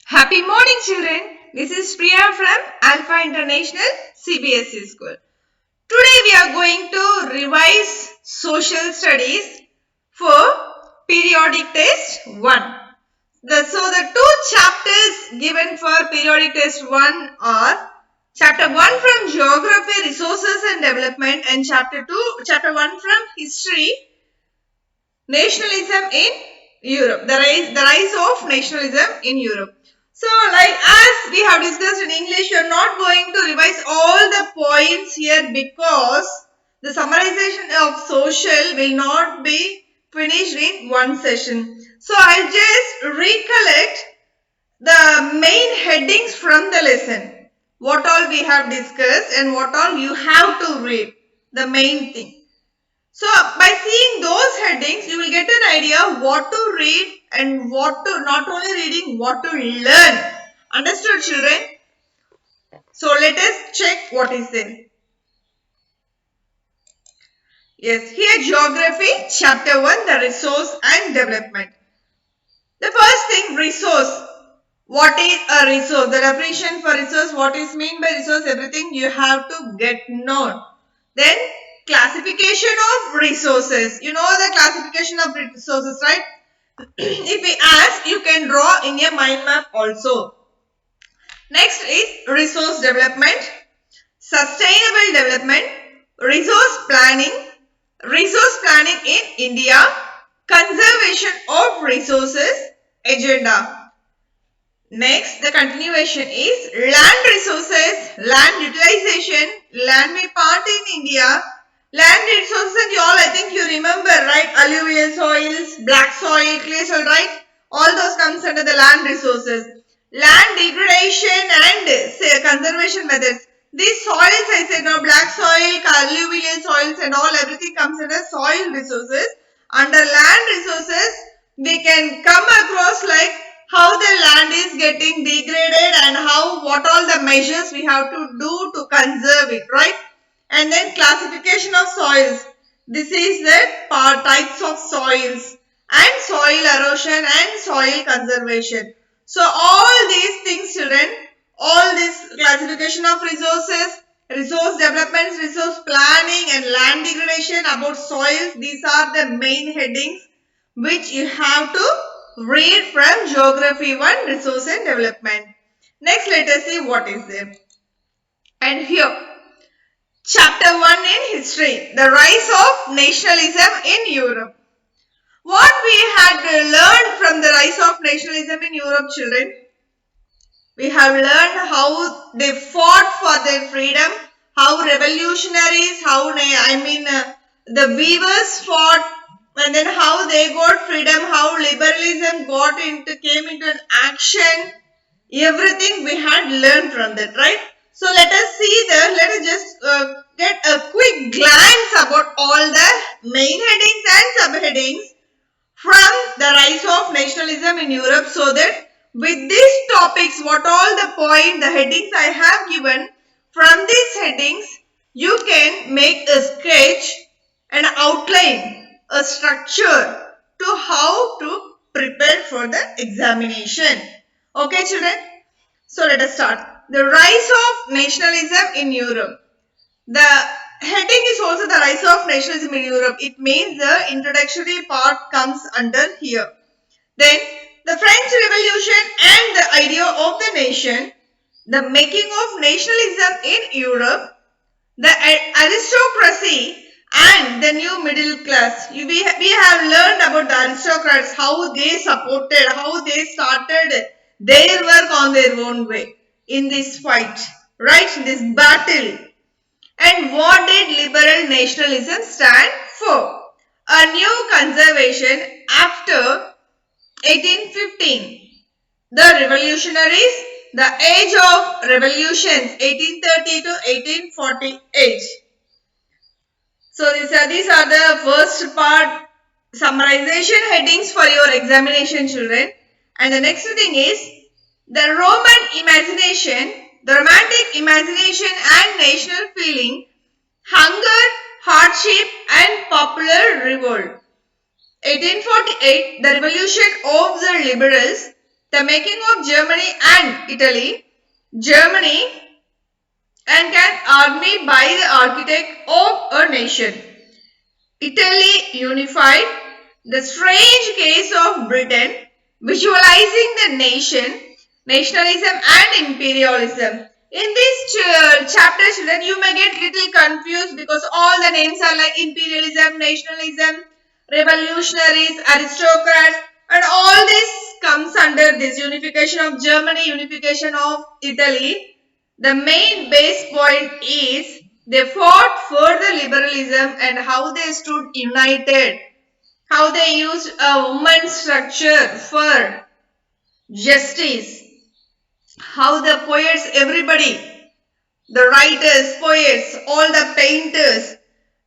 Happy morning, children. This is Priya from Alpha International CBSE School. Today we are going to revise social studies for periodic test 1. The two chapters given for periodic test 1 are chapter 1 from geography, resources and development, and chapter 1 from history, nationalism in Europe, the rise of nationalism in Europe. So, like as we have discussed in English, you are not going to revise all the points here because the summarization of social will not be finished in one session. So, I'll just recollect the main headings from the lesson. What all we have discussed and what all you have to read. The main thing. So by seeing those headings, you will get an idea of what to read and what to, not only reading, what to learn. Understood, children? So let us check what is there. Yes, here geography, chapter 1, the resource and development. The first thing, resource. What is a resource? The definition for resource, what is mean by resource, everything you have to get known. Then classification of resources. You know the classification of resources, right? If we ask, you can draw in your mind map also. Next is resource development, sustainable development, resource planning in India, conservation of resources, agenda. Next, the continuation is land resources, land utilization, land may part in India, land resources and all I think you remember, right? Alluvial soils, black soil, clay soil, right? All those comes under the land resources. Land degradation and conservation methods. These soils I said now, black soil, alluvial soils and all everything comes under soil resources. Under land resources, we can come across like how the land is getting degraded and what all the measures we have to do to conserve it, right? And then classification of soils. This is the types of soils and soil erosion and soil conservation. So all these things, children, all this classification of resources, resource development, resource planning and land degradation, about soils, these are the main headings which you have to read from Geography 1, Resource and Development. Next, let us see what is there. And here, Chapter 1 in History, the rise of nationalism in Europe. What we had learned from the rise of nationalism in Europe, children? We have learned how they fought for their freedom, how revolutionaries, the weavers fought, and then how they got freedom, how liberalism came into an action. Everything we had learned from that, right? So let us just get a quick glance about all the main headings and subheadings from the rise of nationalism in Europe, so that with these topics, what all the headings I have given, from these headings, you can make a sketch, an outline, a structure to how to prepare for the examination. Okay, children? So let us start. The rise of nationalism in Europe. The heading is also the rise of nationalism in Europe. It means the introductory part comes under here. Then the French Revolution and the idea of the nation. The making of nationalism in Europe. The aristocracy and the new middle class. We have learned about the aristocrats, how they supported, how they started their work on their own way in this fight, right? This battle. And what did liberal nationalism stand for? A new conservation after 1815. The revolutionaries, the age of revolutions, 1830 to 1848. So these are the first part summarization headings for your examination, children. And the next thing is the Roman imagination, the romantic imagination and national feeling, hunger, hardship and popular revolt. 1848, the revolution of the liberals, The making of Germany and Italy. Germany and an army by the architect of a nation. Italy unified. The strange case of Britain, visualizing the nationalism and imperialism. In this chapter, children, you may get little confused because all the names are like imperialism, nationalism, revolutionaries, aristocrats, and all this comes under this unification of Germany, unification of Italy. The main base point is they fought for the liberalism and how they stood united, how they used a woman structure for justice, how the poets, everybody, the writers, poets, all the painters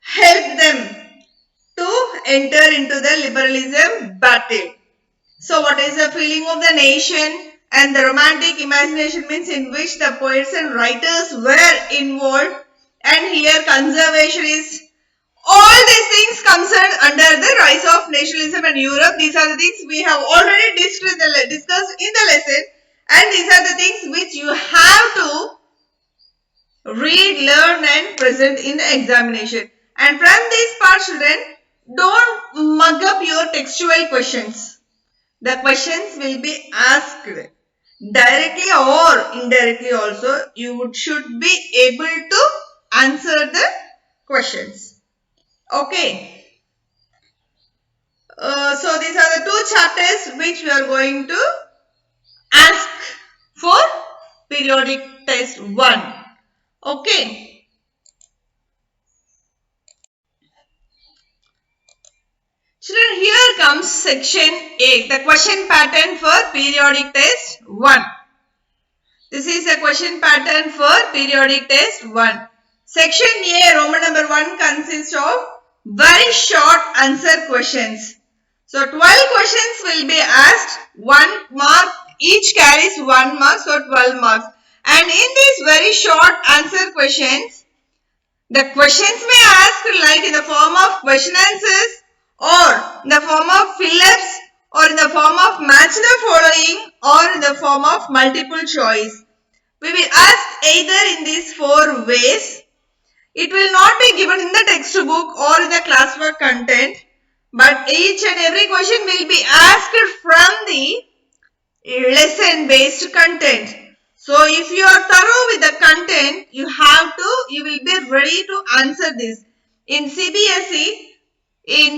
helped them to enter into the liberalism battle. So what is the feeling of the nation and the romantic imagination means in which the poets and writers were involved, and here conservation is all these things concerned under the rise of nationalism in Europe. These are the things we have already discussed in the lesson, and these are the things which you have to read, learn and present in the examination. And from this part, children, don't mug up your textual questions. The questions will be asked directly or indirectly also. You should be able to answer the questions. Okay. So these are the two chapters which we are going to ask for periodic test 1. Okay. Children, here comes section 8, the question pattern for periodic test 1. This is a question pattern for periodic test 1. Section A, Roman number 1 consists of very short answer questions. So 12 questions will be asked, 1 mark, each carries 1 mark, so 12 marks. And in these very short answer questions, the questions may ask like in the form of question answers, or in the form of fill-ups, or in the form of match the following, or in the form of multiple choice. We will ask either in these 4 ways. It will not be given in the textbook or in the classwork content, but each and every question will be asked from the lesson based content. So if you are thorough with the content, you will be ready to answer this. In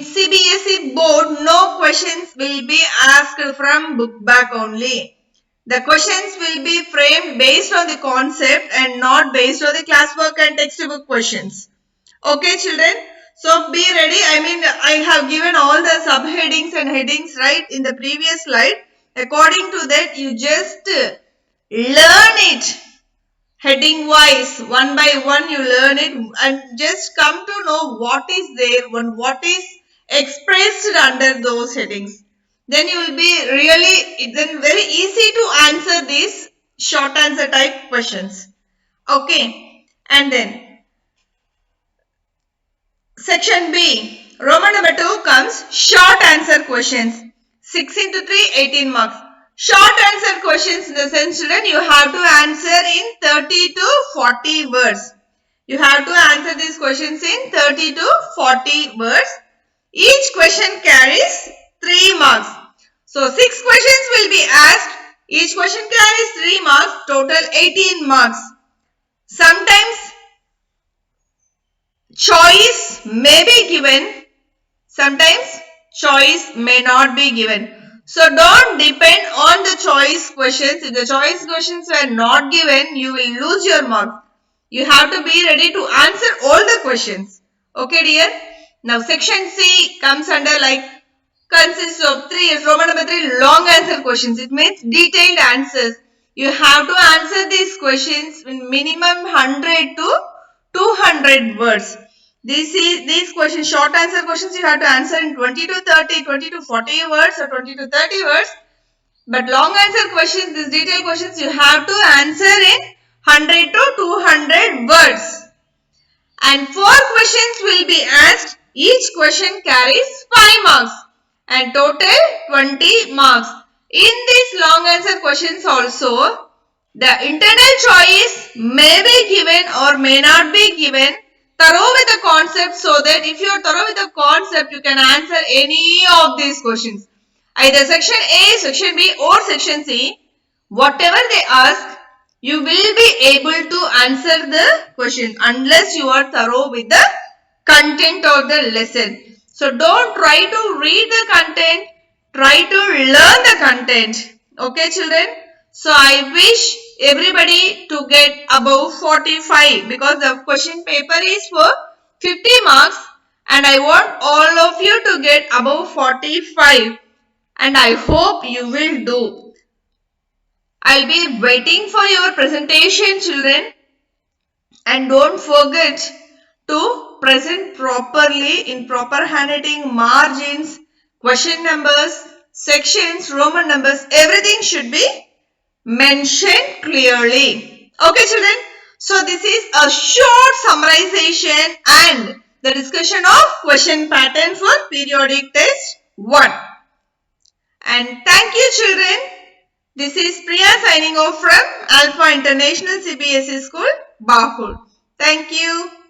CBSE board, no questions will be asked from book back only. The questions will be framed based on the concept and not based on the classwork and textbook questions. Okay, children. So be ready. I have given all the subheadings and headings right in the previous slide. According to that, you just learn it heading wise, one by one you learn it and just come to know what is there, what is expressed under those headings. Then you will be very easy to answer these short answer type questions. Okay, and then section B, Roman number 2 comes short answer questions. 6 into 3, 18 marks. Short answer questions in the sense, children, you have to answer in 30 to 40 words. You have to answer these questions in 30 to 40 words. Each question carries 3 marks. So 6 questions will be asked. Each question carries 3 marks. Total 18 marks. Sometimes choice may be given. Sometimes choice may not be given. So don't depend on the choice questions. If the choice questions were not given, you will lose your mark. You have to be ready to answer all the questions. Okay, dear? Now section C comes under consists of Roman number 3 long answer questions. It means detailed answers. You have to answer these questions in minimum 100 to 200 words. These questions, short answer questions, you have to answer in 20 to 30, 20 to 40 words or 20 to 30 words. But long answer questions, these detailed questions, you have to answer in 100 to 200 words. And 4 questions will be asked. Each question carries 5 marks and total 20 marks. In these long answer questions also, the internal choice may be given or may not be given. Thorough with the concept, so that if you are thorough with the concept, you can answer any of these questions. Either section A, section B or section C. Whatever they ask, you will be able to answer the question unless you are thorough with the content of the lesson. So don't try to read the content, try to learn the content. Okay children? So I wish everybody to get above 45 because the question paper is for 50 marks and I want all of you to get above 45 and I hope you will do. I'll be waiting for your presentation children and don't forget to present properly in proper handwriting, margins, question numbers, sections, Roman numbers, everything should be mentioned clearly. Okay children, so this is a short summarization and the discussion of question pattern for periodic test 1. And thank you children. This is Priya signing off from Alpha International CBSE School, Bahul. Thank you.